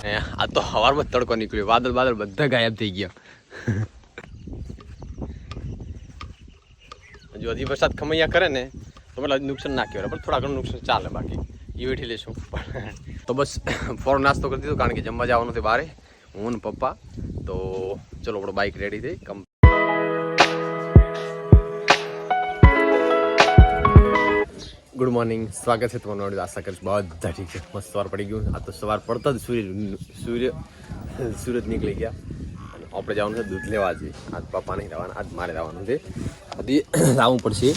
આ તો સવારમાં તડકો નીકળ્યો, વાદળ બાદળ બધા ગાયબ થઈ ગયા. જો હજી વરસાદ ખમૈયા કરે ને તો પેલા નુકસાન ના કહેવાય, પણ થોડા ઘણું નુકસાન ચાલે, બાકી એ વેઠી લેશું. તો બસ ફોર નાસ્તો કરી દીધો, કારણ કે જમવા જવાનું છે બારે, હું ને પપ્પા. તો ચલો આપણો બાઇક રેડી થઈ. ગુડ મોર્નિંગ, સ્વાગત છે તમારું. આશા કરીશ બધા ઠીક છે. મસ્ત સવાર પડી ગયું. આ તો સવાર પડતા જ સૂરજ નીકળી ગયા. આપણે જવાનું છે દૂધ લેવા. છે આજ પપ્પા નહીં રહેવાના, આજ મારે રહેવાનું છે. હજી લાવવું પડશે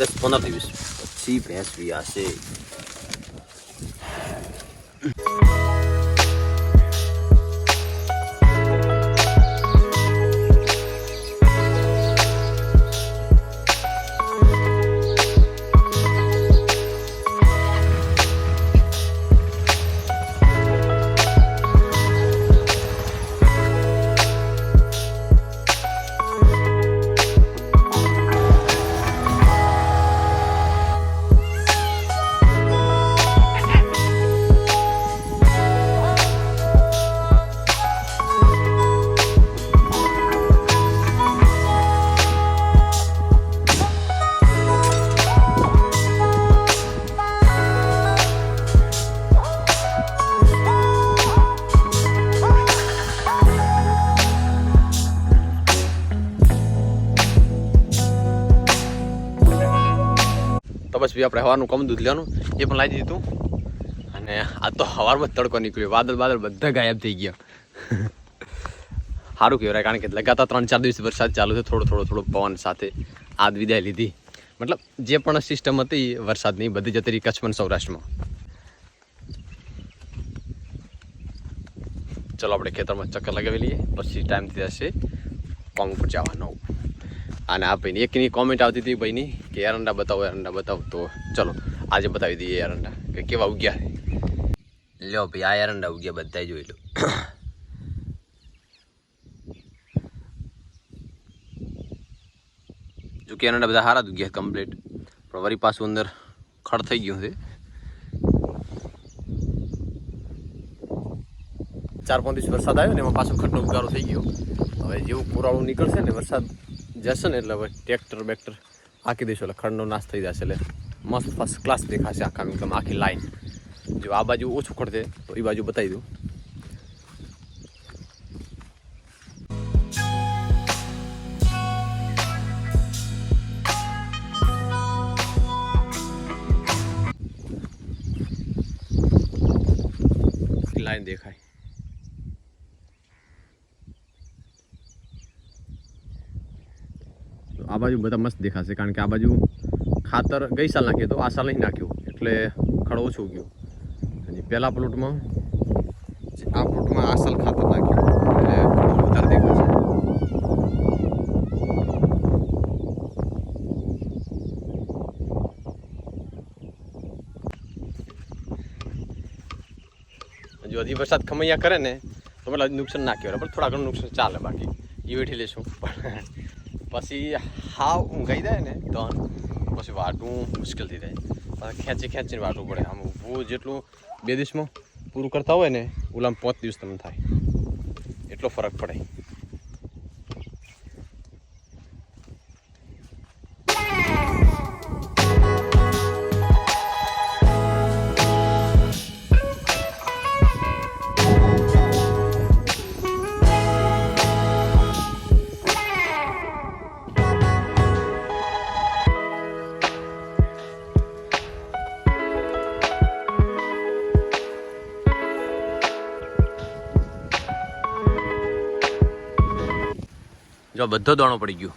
10-15 દિવસ પછી ભેંસ વિયાશે. તો બસ બી આપણે સવારનું કમ દૂધ લેવાનું એ પણ લાવી દીધું. અને આ તો સવારમાં જ તડકો નીકળ્યો, વાદળ બાદળ બધા ગાયબ થઈ ગયા. સારું કહેવાય, કારણ કે લગાતાર 3-4 દિવસ વરસાદ ચાલુ છે, થોડો પવન સાથે આજ વિદાય લીધી. મતલબ જે પણ સિસ્ટમ હતી વરસાદની બધી જતી રહી કચ્છમાં, સૌરાષ્ટ્રમાં. ચલો આપણે ખેતરમાં ચક્કર લગાવી લઈએ, પછી ટાઈમ થઈ જશે કોંગ પર જવાનો. અને આ ભાઈની એકની કોમેન્ટ આવતી હતી ભાઈની કે એરંડા બતાવો. તો ચલો આજે બતાવી દઈએ એરંડા કે કેવા ઉગ્યા છે. લ્યો ભાઈ, આ એરંડા ઉગ્યા બધા જોઈ લો. જો કે એરંડા બધા સારા જ ઉગ્યા કમ્પ્લીટ, પણ વળી પાછું અંદર ખડ થઈ ગયું છે. 4-5 દિવસ વરસાદ આવ્યો ને એમાં પાછું ખડનો ઉગારો થઈ ગયો. હવે જેવું પુરાણું નીકળશે ને વરસાદ જશે ને એટલે હવે ટ્રેક્ટર બેક્ટર હાંકી દઈશું એટલે ખડનો નાશ થઈ જશે. એટલે મસ્ત ફર્સ્ટ ક્લાસ દેખાશે આખા એકદમ આખી લાઈન. જો આ બાજુ ઓછું ખડશે તો એ બાજુ બતાવી દઉં. લાઈન દેખાય. આ બાજુ બધા મસ્ત દેખાશે, કારણ કે આ બાજુ ખાતર ગઈ સાલ નાખ્યું તો આ સાલ નહીં નાખ્યું એટલે ખડ ઓછું ગયું. હજી પહેલા પ્લોટમાં આ પ્લોટમાં આ સાલ ખાતર નાખ્યું એટલે વધારે દેખાશે. જો હજી વરસાદ ખમૈયા કરે ને તો પેલા નુકસાન ના કહેવાય, પણ થોડા ઘણું નુકસાન ચાલે, બાકી એ વેઠી લેશું. પછી હાવ ઊંઘાઈ જાય ને તો પછી વાટવું મુશ્કેલ થઈ જાય. પછી ખેંચીને વાટવું પડે. આમ ઊભું જેટલું 2 દિવસમાં પૂરું કરતા હોય ને ઓલામાં 5 દિવસ તમને થાય, એટલો ફરક પડે. જો બધો દાણો પડી ગયો.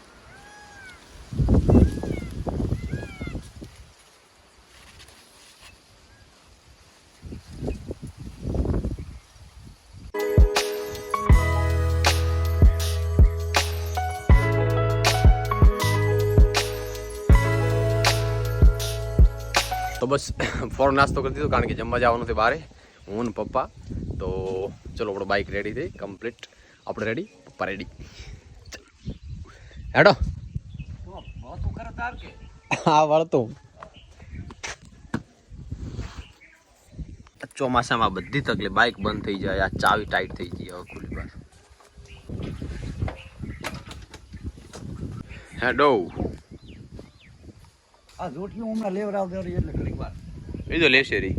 તો બસ ફોર નાસ્તો કરી દીધો, કારણ કે જમવા જવાનું છે બારે, હું ને પપ્પા. તો ચલો આપણો બાઇક રેડી થઈ કમ્પ્લીટ. આપણે રેડી, પપ્પા રેડી. હેડો હા વળતું ચોમાસામાં બધી તકલીફ, બાઇક બંધ થઈ જાય, આ ચાવી ટાઈટ થઈ ગઈ હવે ખુલ્લી બાર. હેડો આ રોટલી હમણાં લેવડાવ દે એટલે ઘણી વાર એ તો લેશે રી.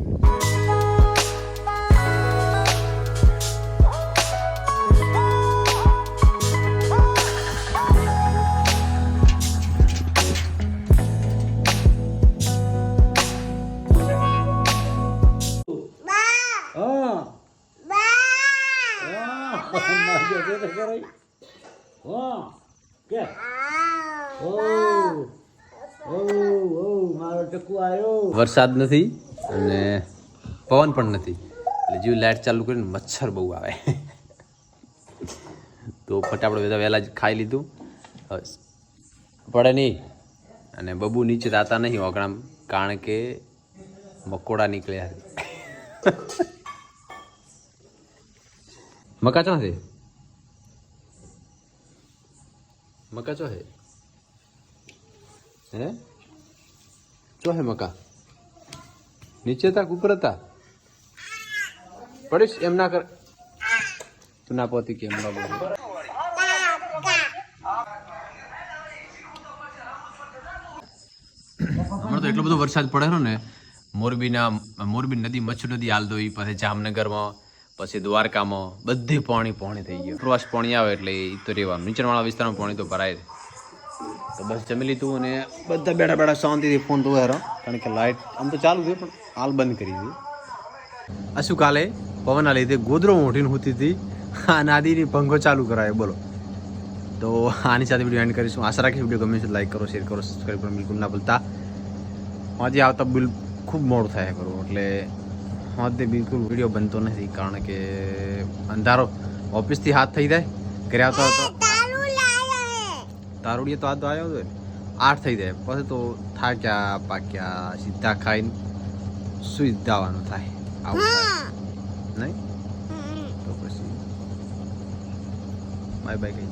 વરસાદ નથી અને પવન પણ નથી એટલે જેવી લાઇટ ચાલુ કરીને મચ્છર બહુ આવે તો ફટાફટ બધા વહેલા જ ખાઈ લીધું પડે નહીં. અને બબુ નીચે રાતા નહીં ઓગણામ કારણ કે મકોડા નીકળ્યા. મકા ચો છે? મકા ચો હે? હે ચો હે મકા? નીચે હતા ઉપર હતા? પડીશ એમ ના કર, તું ના પોતી કેમ ના બોલ. હમણાં તો એટલો બધો વરસાદ પડેલો ને, મોરબી નદી મચ્છુ નદી હાલ દો, પછી જામનગરમાં, પછી દ્વારકામાં બધે પાણી થઈ ગયું. પ્રવાસ પાણી આવે એટલે એ તો રહેવાનું, નીચાણવાળા વિસ્તારમાં પાણી તો ભરાય. તો બસ જમી લીધું અને બધા બેઠા શાંતિથી ફોન તો હેરો, કારણ કે લાઇટ આમ તો ચાલુ છે પણ હાલ બંધ કરી દીધી. આ શું કાલે પવનના લીધે ગોદરો મોટીને હોતી હતી, આ નાદીની પંખો ચાલુ કરાય. બોલો. તો આની સાથે વિડીયો એન્ડ કરીશું. આશા રાખીશ વિડીયો ગમે છે લાઈક કરો, શેર કરો, સબસ્ક્રાઈબ કરો બિલકુલ ના ભૂલતા. હજી આવતા ખૂબ મોડું થાય કરું એટલે હજી બિલકુલ વિડીયો બનતો નથી, કારણ કે અંધારો ઓફિસથી હાથ થઈ જાય, ઘરે આવતા તારુડીએ તો આ તો આવ્યો હતો 8 થઈ જાય, પછી તો થાક્યા પાક્યા સીધા ખાઈને સુઈ જવાનું થાય. આવું થાય નહીં તો પછી બાય બાય કહી